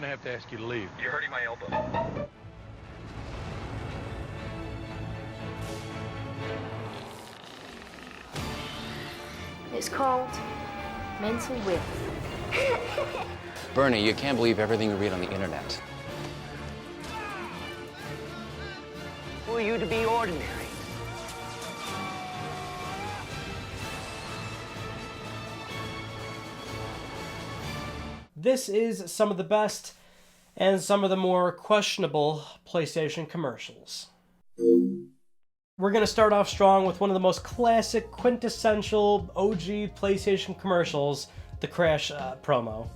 gonna have to ask you to leave. You're hurting my elbow. It's called mental wealth. Bernie, you can't believe everything you read on the internet. Who are you to be ordinary? This is some of the best and some of the more questionable PlayStation commercials. We're going to start off strong with one of the most classic, quintessential OG PlayStation commercials, the Crash promo.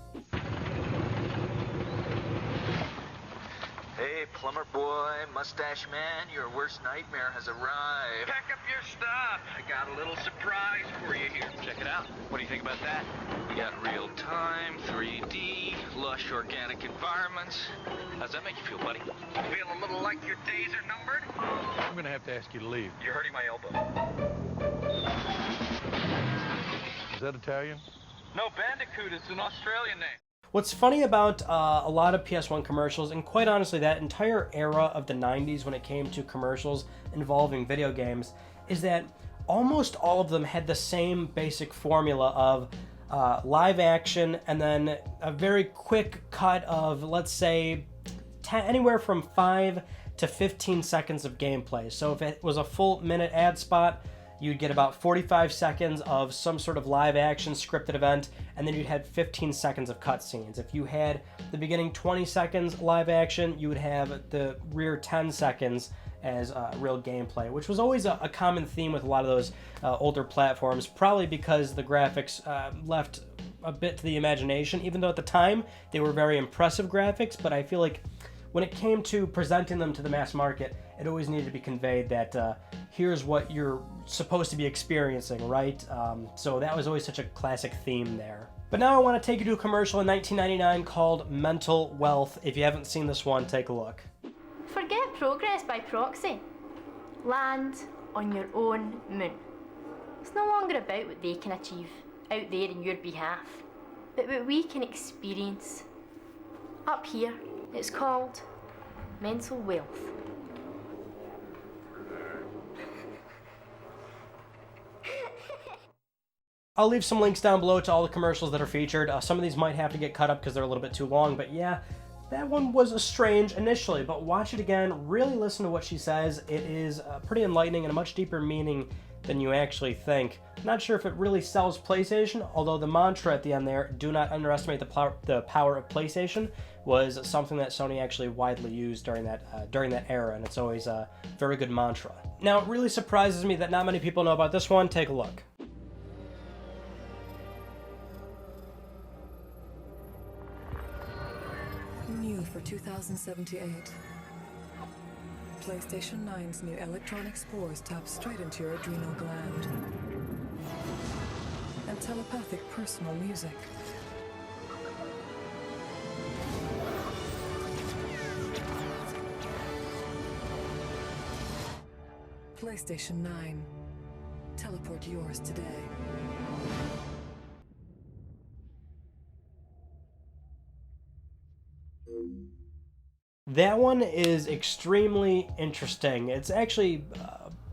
Hey, plumber boy, mustache man, your worst nightmare has arrived. Pack up your stuff. I got a little surprise for you here. Check it out. What do you think about that? We got real-time, 3D, lush organic environments. How's that make you feel, buddy? Feel a little like your days are numbered? I'm gonna have to ask you to leave. You're hurting my elbow. Is that Italian? No, Bandicoot is an Australian name. What's funny about a lot of PS1 commercials, and quite honestly that entire era of the 90s when it came to commercials involving video games, is that almost all of them had the same basic formula of live action and then a very quick cut of, let's say, anywhere from 5 to 15 seconds of gameplay. So if it was a full minute ad spot, you'd get about 45 seconds of some sort of live action scripted event, and then you'd have 15 seconds of cutscenes. If you had the beginning 20 seconds live action, you would have the rear 10 seconds as real gameplay, which was always a common theme with a lot of those older platforms, probably because the graphics left a bit to the imagination, even though at the time they were very impressive graphics. But I feel like when it came to presenting them to the mass market, it always needed to be conveyed that here's what you're supposed to be experiencing, right? So that was always such a classic theme there. But now I want to take you to a commercial in 1999 called Mental Wealth. If you haven't seen this one, take a look. Forget progress by proxy. Land on your own moon. It's no longer about what they can achieve out there in your behalf, but what we can experience up here. It's called mental wealth. I'll leave some links down below to all the commercials that are featured. Some of these might have to get cut up because they're a little bit too long, but yeah, that one was strange initially, but watch it again, really listen to what she says. It is pretty enlightening and a much deeper meaning than you actually think. Not sure if it really sells PlayStation, although the mantra at the end there, do not underestimate the power of PlayStation, was something that Sony actually widely used during that era, and it's always a very good mantra. Now, it really surprises me that not many people know about this one. Take a look. New for 2078. PlayStation 9's new electronic spores tap straight into your adrenal gland. And telepathic personal music. PlayStation 9. Teleport yours today. That one is extremely interesting. It's actually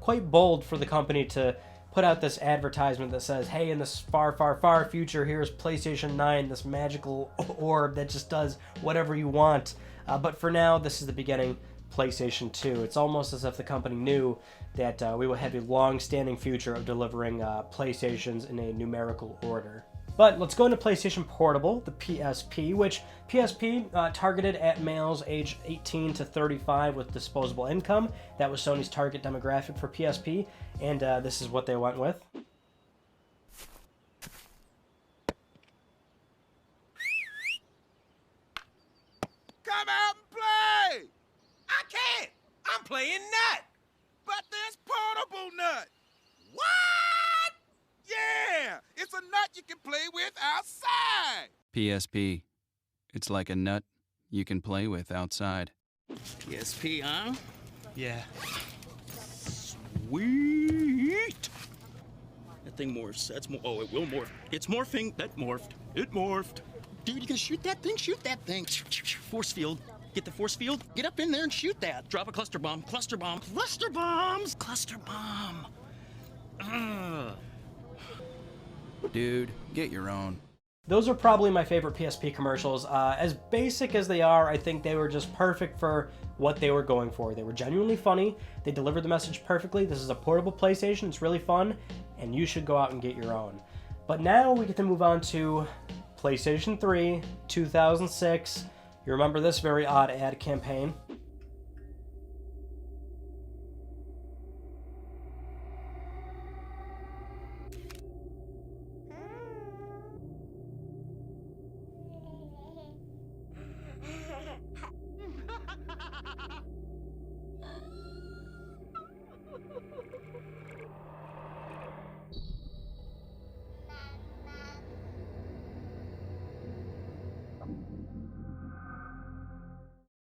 quite bold for the company to put out this advertisement that says, hey, in this far, far, far future, here's PlayStation 9, this magical orb that just does whatever you want. But for now, this is the beginning, PlayStation 2. It's almost as if the company knew that we would have a long-standing future of delivering PlayStations in a numerical order. But let's go into PlayStation Portable, the PSP, which PSP targeted at males aged 18 to 35 with disposable income. That was Sony's target demographic for PSP, and this is what they went with. Come out and play! I can't! I'm playing Nut! But there's Portable Nut! What? Yeah! It's a nut you can play with outside! PSP. It's like a nut you can play with outside. PSP, huh? Yeah. Sweet! That thing morphs. That's more. Oh, it will morph. It's morphing. That morphed. It morphed. Dude, you gonna shoot that thing? Shoot that thing. Force field. Get the force field. Get up in there and shoot that. Drop a cluster bomb. Cluster bomb. Cluster bombs. Cluster bomb. Ugh. Dude, get your own. Those are probably my favorite PSP commercials. As basic as they are, I think they were just perfect for what they were going for. They were genuinely funny. They delivered the message perfectly. This is a portable PlayStation. It's really fun, and you should go out and get your own. But now we get to move on to PlayStation 3, 2006. You remember this very odd ad campaign?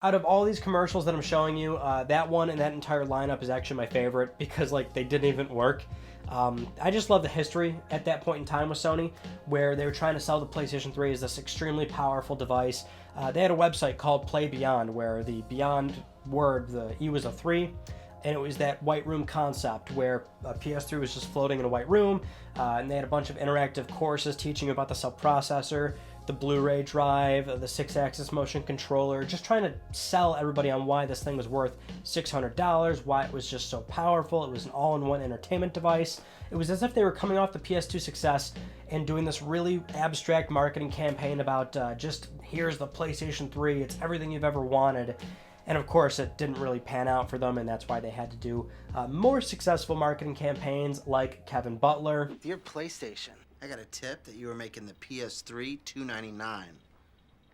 Out of all these commercials that I'm showing you, that one and that entire lineup is actually my favorite because like they didn't even work. I just love the history at that point in time with Sony, where they were trying to sell the PlayStation 3 as this extremely powerful device. They had a website called Play Beyond, where the Beyond word, the E was a 3, and it was that white room concept where a PS3 was just floating in a white room, and they had a bunch of interactive courses teaching you about the cell processor, the Blu-ray drive, the 6-axis motion controller, just trying to sell everybody on why this thing was worth $600, why it was just so powerful. It was an all-in-one entertainment device. It was as if they were coming off the PS2 success and doing this really abstract marketing campaign about just here's the PlayStation 3, it's everything you've ever wanted. And of course, it didn't really pan out for them, and that's why they had to do more successful marketing campaigns like Kevin Butler. Dear PlayStation, I got a tip that you were making the PS3 $299.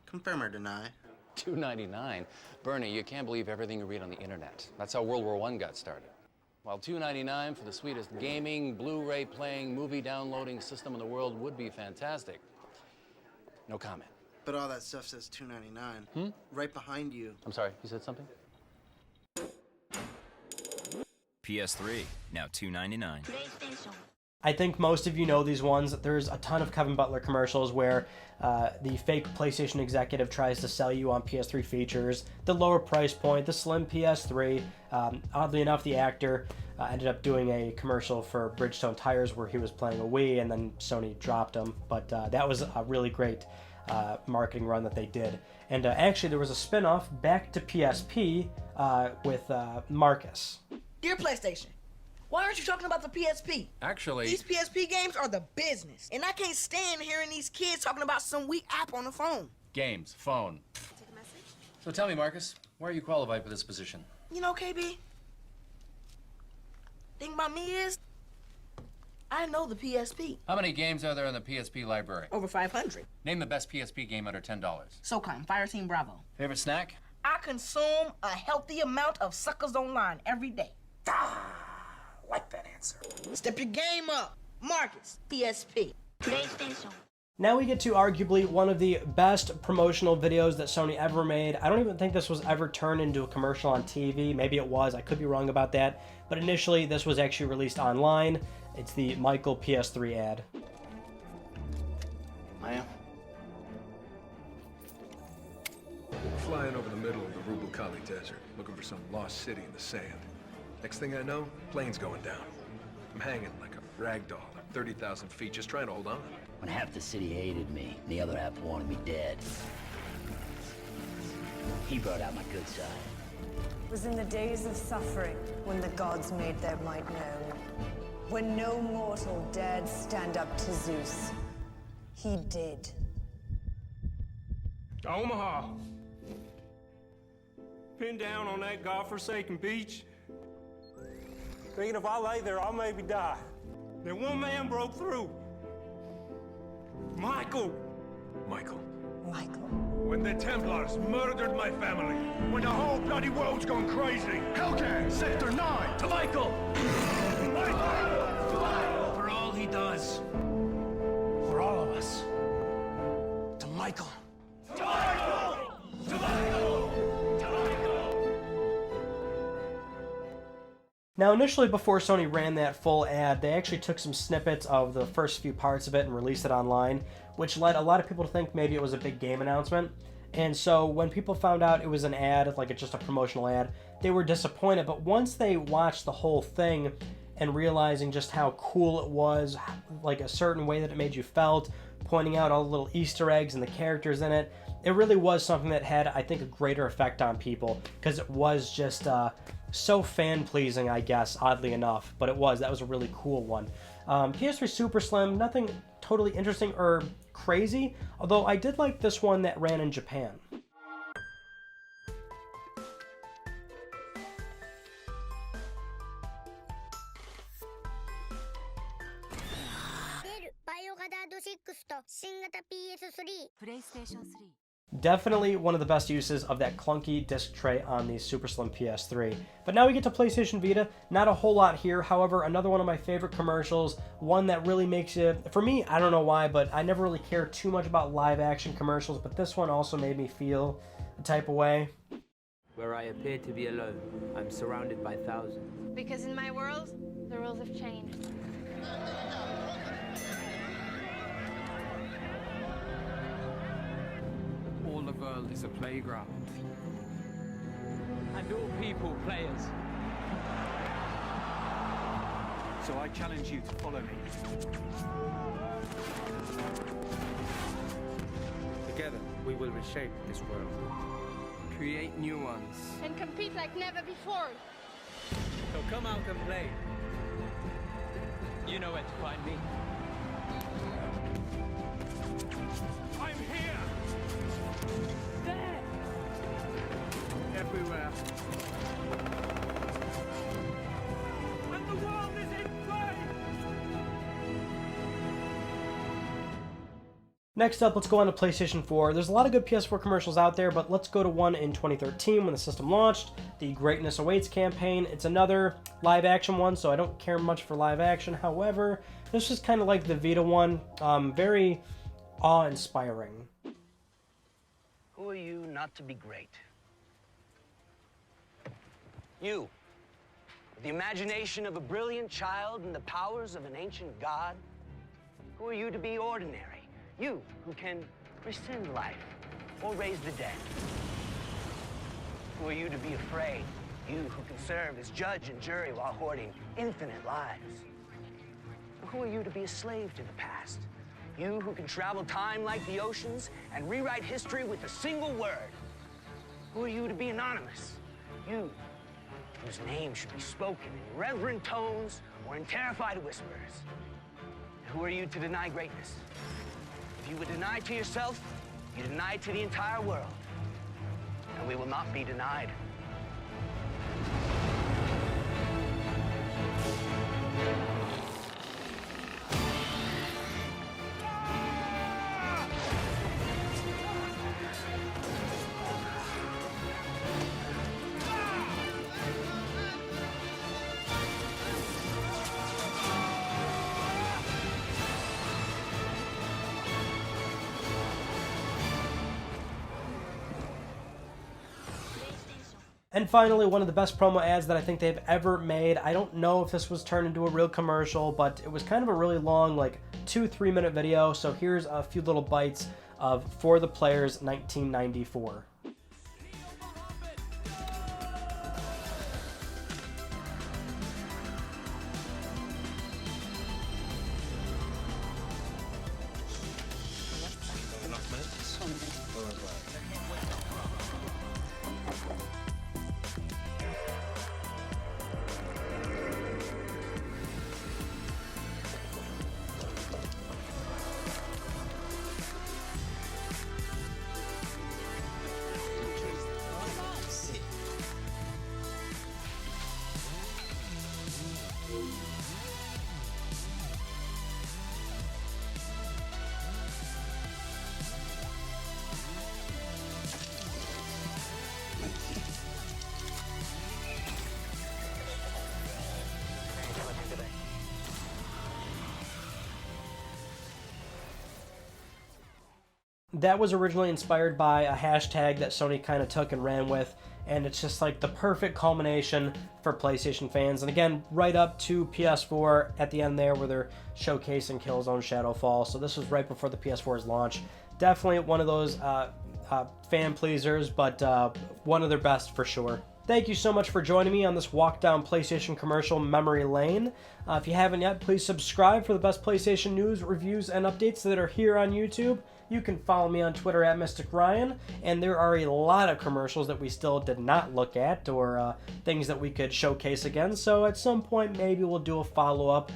Confirm or deny? $2.99? Bernie, you can't believe everything you read on the internet. That's how World War I got started. While $2.99 for the sweetest gaming, Blu-ray playing, movie downloading system in the world would be fantastic. No comment. But all that stuff says $299. Right behind you. I'm sorry, you said something? PS3, now $2.99. I think most of you know these ones. There's a ton of Kevin Butler commercials where the fake PlayStation executive tries to sell you on PS3 features, the lower price point, the slim PS3. Oddly enough, the actor ended up doing a commercial for Bridgestone tires where he was playing a Wii, and then Sony dropped him. But that was a really great marketing run that they did. And actually, there was a spin-off back to PSP with Marcus. Dear PlayStation, why aren't you talking about the PSP? Actually, These PSP games are the business. And I can't stand hearing these kids talking about some weak app on the phone. games, phone. Take a message? So tell me, Marcus, why are you qualified for this position? You know, KB, thing about me is, I know the PSP. How many games are there in the PSP library? Over 500. Name the best PSP game under $10. SOCOM, Fireteam Bravo. Favorite snack? I consume a healthy amount of suckers online every day. Like that answer. Step your game up. Marcus, PSP. PlayStation. Now we get to arguably one of the best promotional videos that Sony ever made. I don't even think this was ever turned into a commercial on TV. Maybe it was. I could be wrong about that. But initially, this was actually released online. It's the Michael PS3 ad. Ma'am? Flying over the middle of the Rubel Kali Desert, looking for some lost city in the sand. Next thing I know, plane's going down. I'm hanging like a rag doll at 30,000 feet, just trying to hold on. When half the city hated me, and the other half wanted me dead. He brought out my good side. It was in the days of suffering when the gods made their might known. When no mortal dared stand up to Zeus. He did. Omaha. Pinned down on that godforsaken beach. Thinking if I lay there, I'll maybe die. Then one man broke through. Michael. Michael. Michael. When the Templars murdered my family, when the whole bloody world's gone crazy. Hellcat, Sector 9, to Michael! Michael! To Michael! For all he does. For all of us. To Michael. To Michael! To Michael! To Michael! Now, initially, before Sony ran that full ad, they actually took some snippets of the first few parts of it and released it online, which led a lot of people to think maybe it was a big game announcement. And so when people found out it was an ad, like just a promotional ad, they were disappointed. But once they watched the whole thing and realizing just how cool it was, like a certain way that it made you felt, pointing out all the little Easter eggs and the characters in it, it really was something that had, I think, a greater effect on people, because it was just so fan-pleasing, I guess, oddly enough. But that was a really cool one. PS3 Super Slim, nothing totally interesting or crazy, although I did like this one that ran in Japan. Definitely one of the best uses of that clunky disc tray on the Super Slim PS3. But now we get to PlayStation Vita. Not a whole lot here. However, another one of my favorite commercials. One that really makes you... For me, I don't know why, but I never really cared too much about live action commercials. But this one also made me feel a type of way. Where I appear to be alone, I'm surrounded by thousands. Because in my world, the rules have changed. All the world is a playground. And all people players. So I challenge you to follow me. Together, we will reshape this world. Create new ones. And compete like never before. So come out and play. You know where to find me. I'm here! There! Everywhere. And the world is in flames! Next up, let's go on to PlayStation 4. There's a lot of good PS4 commercials out there, but let's go to one in 2013 when the system launched, the Greatness Awaits campaign. It's another live action one, so I don't care much for live action. However, this is kind of like the Vita one, very awe-inspiring. Who are you not to be great? You, with the imagination of a brilliant child and the powers of an ancient god. Who are you to be ordinary? You, who can rescind life or raise the dead. Who are you to be afraid? You who can serve as judge and jury while hoarding infinite lives. Who are you to be a slave to the past? You who can travel time like the oceans and rewrite history with a single word. Who are you to be anonymous? You whose name should be spoken in reverent tones or in terrified whispers. Who are you to deny greatness? If you would deny to yourself, you deny to the entire world. And we will not be denied. And finally, one of the best promo ads that I think they've ever made. I don't know if this was turned into a real commercial, but it was kind of a really long, like 2-3 minute video. So here's a few little bites of For the Players 1994. That was originally inspired by a hashtag that Sony kind of took and ran with, and it's just like the perfect culmination for PlayStation fans. And again, right up to PS4 at the end there where they're showcasing Killzone Shadowfall. So this was right before the PS4's launch. Definitely one of those fan pleasers, but one of their best for sure. Thank you so much for joining me on this walk down PlayStation commercial memory lane. If you haven't yet, please subscribe for the best PlayStation news, reviews, and updates that are here on YouTube. You can follow me on Twitter at Mystic Ryan, and there are a lot of commercials that we still did not look at, or things that we could showcase again. So at some point, maybe we'll do a follow-up,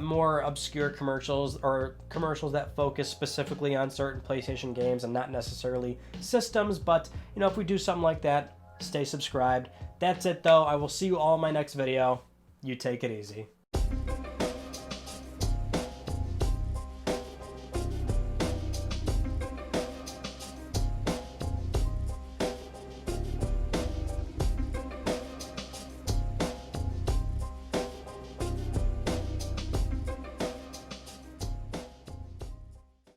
more obscure commercials, or commercials that focus specifically on certain PlayStation games and not necessarily systems. But, you know, if we do something like that, stay subscribed. That's it, though. I will see you all in my next video. You take it easy.